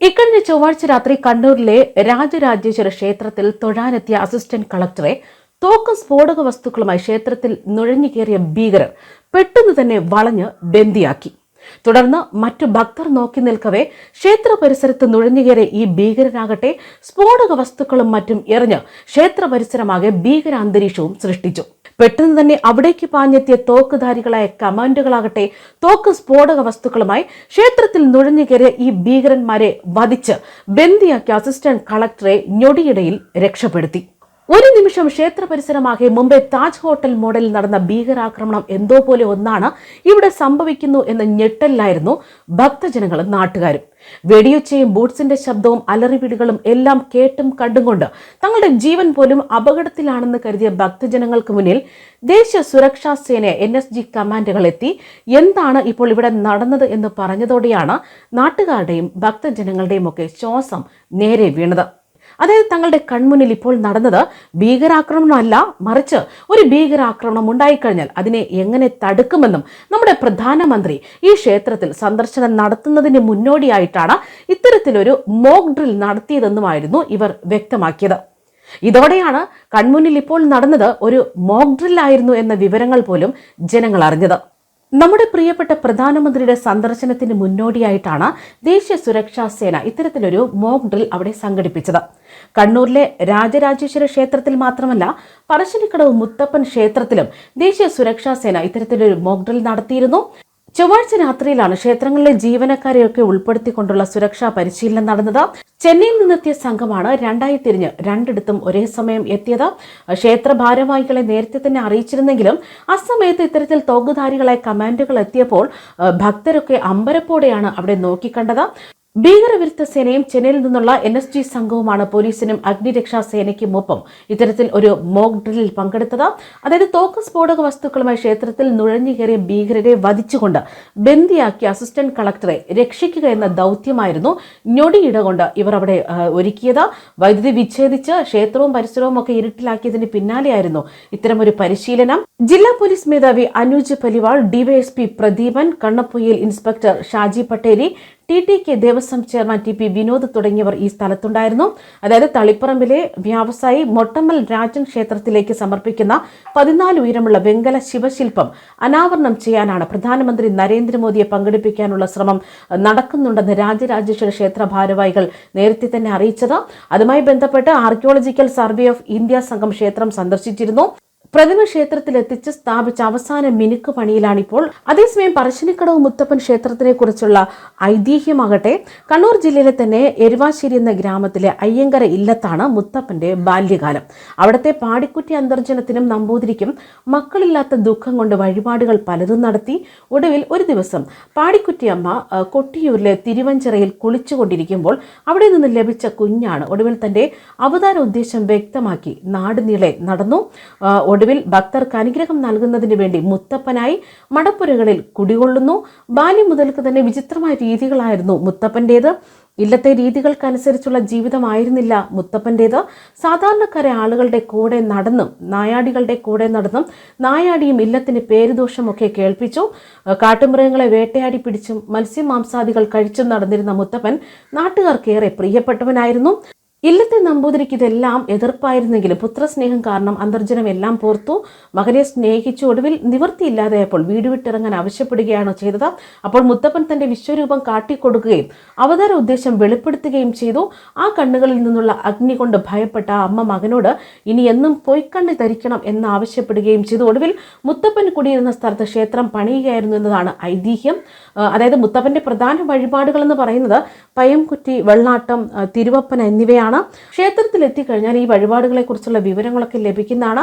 ഇക്കഴിഞ്ഞ ചൊവ്വാഴ്ച രാത്രി കണ്ണൂരിലെ രാജരാജേശ്വര ക്ഷേത്രത്തിൽ തൊഴാനെത്തിയ അസിസ്റ്റന്റ് കളക്ടറെ തോക്കും സ്ഫോടക വസ്തുക്കളുമായി ക്ഷേത്രത്തിൽ നുഴഞ്ഞുകയറിയ ഭീകരർ പെട്ടെന്ന് തന്നെ വളഞ്ഞ് ബന്ദിയാക്കി. തുടർന്ന് മറ്റു ഭക്തർ നോക്കി നിൽക്കവേ ക്ഷേത്ര പരിസരത്ത് നുഴഞ്ഞുകയറിയ ഈ ഭീകരരാകട്ടെ സ്ഫോടക വസ്തുക്കളും മറ്റും എറിഞ്ഞ് ക്ഷേത്ര പരിസരമാകെ ഭീകര അന്തരീക്ഷവും സൃഷ്ടിച്ചു. പെട്ടെന്ന് തന്നെ അവിടേക്ക് പാഞ്ഞെത്തിയ തോക്കുധാരികളായ കമാൻഡുകളാകട്ടെ തോക്ക് സ്ഫോടക വസ്തുക്കളുമായി ക്ഷേത്രത്തിൽ നുഴഞ്ഞുകയറിയ ഈ ഭീകരന്മാരെ വധിച്ച് ബന്ദിയാക്കിയ അസിസ്റ്റന്റ് കളക്ടറെ ഞൊടിയിടയിൽ രക്ഷപ്പെടുത്തി. ഒരു നിമിഷം ക്ഷേത്ര പരിസരമാകെ മുംബൈ താജ് ഹോട്ടൽ മോഡലിൽ നടന്ന ഭീകരാക്രമണം എന്തോ പോലെ ഒന്നാണ് ഇവിടെ സംഭവിക്കുന്നു എന്ന ഞെട്ടലിലായിരുന്നു ഭക്തജനങ്ങളും നാട്ടുകാരും. വെടിയൊച്ചയും ബൂട്ട്സിന്റെ ശബ്ദവും അലറിവിളികളും എല്ലാം കേട്ടും കണ്ടുകൊണ്ട് തങ്ങളുടെ ജീവൻ പോലും അപകടത്തിലാണെന്ന് കരുതിയ ഭക്തജനങ്ങൾക്ക് മുന്നിൽ ദേശീയ സുരക്ഷാ സേന NSG കമാൻഡുകൾ എത്തി എന്താണ് ഇപ്പോൾ ഇവിടെ നടന്നത് എന്ന് പറഞ്ഞതോടെയാണ് നാട്ടുകാരുടെയും ഭക്തജനങ്ങളുടെയും ഒക്കെ ശ്വാസം നേരെ വീണത്. അതായത് തങ്ങളുടെ കൺമുന്നിൽ ഇപ്പോൾ നടന്നത് ഭീകരാക്രമണമല്ല, മറിച്ച് ഒരു ഭീകരാക്രമണം ഉണ്ടായിക്കഴിഞ്ഞാൽ അതിനെ എങ്ങനെ തടുക്കുമെന്നും നമ്മുടെ പ്രധാനമന്ത്രി ഈ ക്ഷേത്രത്തിൽ സന്ദർശനം നടത്തുന്നതിന് മുന്നോടിയായിട്ടാണ് ഇത്തരത്തിലൊരു മോക്ക് ഡ്രിൽ നടത്തിയതെന്നുമായിരുന്നു ഇവർ വ്യക്തമാക്കിയത്. ഇതോടെയാണ് കൺമുന്നിൽ ഇപ്പോൾ നടന്നത് ഒരു മോക്ക് ഡ്രിൽ ആയിരുന്നു എന്ന വിവരങ്ങൾ പോലും ജനങ്ങൾ അറിഞ്ഞത്. നമ്മുടെ പ്രിയപ്പെട്ട പ്രധാനമന്ത്രിയുടെ സന്ദർശനത്തിന് മുന്നോടിയായിട്ടാണ് ദേശീയ സുരക്ഷാ സേന ഇത്തരത്തിലൊരു മോക്ക് ഡ്രിൽ അവിടെ സംഘടിപ്പിച്ചത്. കണ്ണൂരിലെ രാജരാജേശ്വര ക്ഷേത്രത്തിൽ മാത്രമല്ല, പറശ്ശിനിക്കടവ് മുത്തപ്പൻ ക്ഷേത്രത്തിലും ദേശീയ സുരക്ഷാ സേന ഇത്തരത്തിലൊരു മോക്ക് ഡ്രിൽ നടത്തിയിരുന്നു. ചൊവ്വാഴ്ച രാത്രിയിലാണ് ക്ഷേത്രങ്ങളിലെ ജീവനക്കാരെയൊക്കെ ഉൾപ്പെടുത്തിക്കൊണ്ടുള്ള സുരക്ഷാ പരിശീലനം നടന്നത്. ചെന്നൈയിൽ നിന്നെത്തിയ സംഘമാണ് രണ്ടായി തിരിഞ്ഞ് രണ്ടിടത്തും ഒരേ സമയം എത്തിയത്. ക്ഷേത്ര ഭാരവാഹികളെ നേരത്തെ തന്നെ അറിയിച്ചിരുന്നെങ്കിലും അസമയത്ത് ഇത്തരത്തിൽ തോക്കുധാരികളായ കമാൻഡുകൾ എത്തിയപ്പോൾ ഭക്തരൊക്കെ അമ്പരപ്പോടെയാണ് അവിടെ നോക്കിക്കണ്ടത്. ഭീകരവിരുദ്ധ സേനയും ചെന്നൈയിൽ നിന്നുള്ള NSG സംഘവുമാണ് പോലീസിനും അഗ്നിരക്ഷാ സേനയ്ക്കും ഒപ്പം ഇത്തരത്തിൽ ഒരു മോക്ക് ഡ്രില്ലിൽ പങ്കെടുത്തത്. അതായത് തോക്ക് സ്ഫോടക വസ്തുക്കളുമായി ക്ഷേത്രത്തിൽ നുഴഞ്ഞുകയറിയ ഭീകരരെ വധിച്ചുകൊണ്ട് ബന്ദിയാക്കിയ അസിസ്റ്റന്റ് കളക്ടറെ രക്ഷിക്കുക എന്ന ദൗത്യമായിരുന്നു ഞൊടിയിട കൊണ്ട് ഇവർ അവിടെ ഒരുക്കിയത്. വൈദ്യുതി വിച്ഛേദിച്ച് ക്ഷേത്രവും പരിസരവും ഒക്കെ ഇരുട്ടിലാക്കിയതിന് പിന്നാലെയായിരുന്നു ഇത്തരമൊരു പരിശീലനം. ജില്ലാ പോലീസ് മേധാവി Anuj Paliwal, DYSP Pradeepan, Kannapoyil inspector Shaji Patteri, TTK Devaswom chairman TP Vinod തുടങ്ങിയവർ ഈ സ്ഥലത്തുണ്ടായിരുന്നു. അതായത് തളിപ്പറമ്പിലെ വ്യവസായി മൊട്ടമ്മൽ രാജൻ ക്ഷേത്രത്തിലേക്ക് സമർപ്പിക്കുന്ന 14 ഉയരമുള്ള വെങ്കല ശിവശില്പം അനാവരണം ചെയ്യാനാണ് പ്രധാനമന്ത്രി നരേന്ദ്രമോദിയെ പങ്കെടുപ്പിക്കാനുള്ള ശ്രമം നടക്കുന്നുണ്ടെന്ന് രാജരാജേശ്വര ക്ഷേത്ര ഭാരവാഹികൾ നേരത്തെ തന്നെ അറിയിച്ചത്. അതുമായി ബന്ധപ്പെട്ട് ആർക്കിയോളജിക്കൽ സർവേ ഓഫ് ഇന്ത്യ സംഘം ക്ഷേത്രം സന്ദർശിച്ചിരുന്നു. പ്രതിമ ക്ഷേത്രത്തിൽ എത്തിച്ച് സ്ഥാപിച്ച അവസാന മിനുക്ക് പണിയിലാണിപ്പോൾ. അതേസമയം പറശ്ശിനിക്കടവ് മുത്തപ്പൻ ക്ഷേത്രത്തിനെ കുറിച്ചുള്ള ഐതിഹ്യമാകട്ടെ കണ്ണൂർ ജില്ലയിലെ തന്നെ എരുവാശ്ശേരി എന്ന ഗ്രാമത്തിലെ അയ്യങ്കര ഇല്ലത്താണ് മുത്തപ്പന്റെ ബാല്യകാലം. അവിടുത്തെ പാടിക്കുറ്റി അന്തർജനത്തിനും നമ്പൂതിരിക്കും മക്കളില്ലാത്ത ദുഃഖം കൊണ്ട് വഴിപാടുകൾ പലതും നടത്തി. ഒടുവിൽ ഒരു ദിവസം പാടിക്കുറ്റിയമ്മ കൊട്ടിയൂരിലെ തിരുവഞ്ചിറയിൽ കുളിച്ചുകൊണ്ടിരിക്കുമ്പോൾ അവിടെ നിന്ന് ലഭിച്ച കുഞ്ഞാണ് ഒടുവിൽ തന്റെ അവതാര ഉദ്ദേശം വ്യക്തമാക്കി നാടുനീളെ നടന്നു. ഒടുവിൽ ഭക്തർക്ക് അനുഗ്രഹം നൽകുന്നതിന് വേണ്ടി മുത്തപ്പനായി മടപ്പുരകളിൽ കുടികൊള്ളുന്നു. ബാല്യം മുതൽക്ക് തന്നെ വിചിത്രമായ രീതികളായിരുന്നു മുത്തപ്പൻ്റേത്. ഇല്ലത്തെ രീതികൾക്കനുസരിച്ചുള്ള ജീവിതമായിരുന്നില്ല മുത്തപ്പൻ്റേത്. സാധാരണക്കാരെ ആളുകളുടെ കൂടെ നടന്നും നായാടികളുടെ കൂടെ നടന്നും നായാടിയും ഇല്ലത്തിന് പേരുദോഷമൊക്കെ കേൾപ്പിച്ചു. കാട്ടുമൃഗങ്ങളെ വേട്ടയാടി പിടിച്ചും മത്സ്യമാംസാദികൾ കഴിച്ചും നടന്നിരുന്ന മുത്തപ്പൻ നാട്ടുകാർക്കേറെ പ്രിയപ്പെട്ടവനായിരുന്നു. ഇല്ലത്തെ നമ്പൂതിരിക്ക് ഇതെല്ലാം എതിർപ്പായിരുന്നെങ്കിലും പുത്രസ്നേഹം കാരണം അന്തർജനം എല്ലാം പോർത്തു. മകനെ സ്നേഹിച്ചു. ഒടുവിൽ നിവൃത്തിയില്ലാതെയപ്പോൾ വീട് വിട്ടിറങ്ങാൻ ആവശ്യപ്പെടുകയാണ് ചെയ്തത്. അപ്പോൾ മുത്തപ്പൻ തന്റെ വിശ്വരൂപം കാട്ടിക്കൊടുക്കുകയും അവതാര ഉദ്ദേശം വെളിപ്പെടുത്തുകയും ചെയ്തു. ആ കണ്ണുകളിൽ നിന്നുള്ള അഗ്നി കൊണ്ട് ഭയപ്പെട്ട അമ്മ മകനോട് ഇനി എന്നും പൊയ്ക്കണ്ണി ധരിക്കണം എന്ന് ആവശ്യപ്പെടുകയും ചെയ്തു. ഒടുവിൽ മുത്തപ്പൻ കുടിയിരുന്ന സ്ഥലത്ത് ക്ഷേത്രം പണിയുകയായിരുന്നു എന്നതാണ് ഐതിഹ്യം. അതായത് മുത്തപ്പന്റെ പ്രധാന വഴിപാടുകൾ എന്ന് പറയുന്നത് പയംകുറ്റി, വെള്ളാട്ടം, തിരുവപ്പന എന്നിവയാണ്. ക്ഷേത്രത്തിൽ എത്തിക്കഴിഞ്ഞാൽ ഈ വഴിപാടുകളെ കുറിച്ചുള്ള വിവരങ്ങളൊക്കെ ലഭിക്കുന്നതാണ്.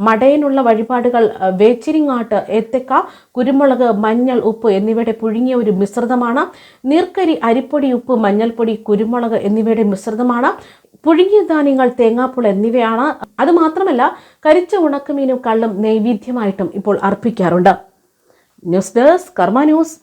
മടയനുള്ള വഴിപാടുകൾ വേച്ചിരിങ്ങാട്ട്, ഏത്തക്ക, കുരുമുളക്, മഞ്ഞൾ, ഉപ്പ് എന്നിവയുടെ പുഴുങ്ങിയ ഒരു മിശ്രിതമാണ്. നീർക്കരി, അരിപ്പൊടി, ഉപ്പ്, മഞ്ഞൾപ്പൊടി, കുരുമുളക് എന്നിവയുടെ മിശ്രിതമാണ്. പുഴുങ്ങിയ ധാന്യങ്ങൾ, തേങ്ങാപ്പുൾ എന്നിവയാണ്. അതുമാത്രമല്ല കരിച്ച ഉണക്കമീനും കള്ളും നൈവേദ്യമായിട്ടും ഇപ്പോൾ അർപ്പിക്കാറുണ്ട്. ന്യൂസ് ഡെസ്ക് കർമ്മ ന്യൂസ്.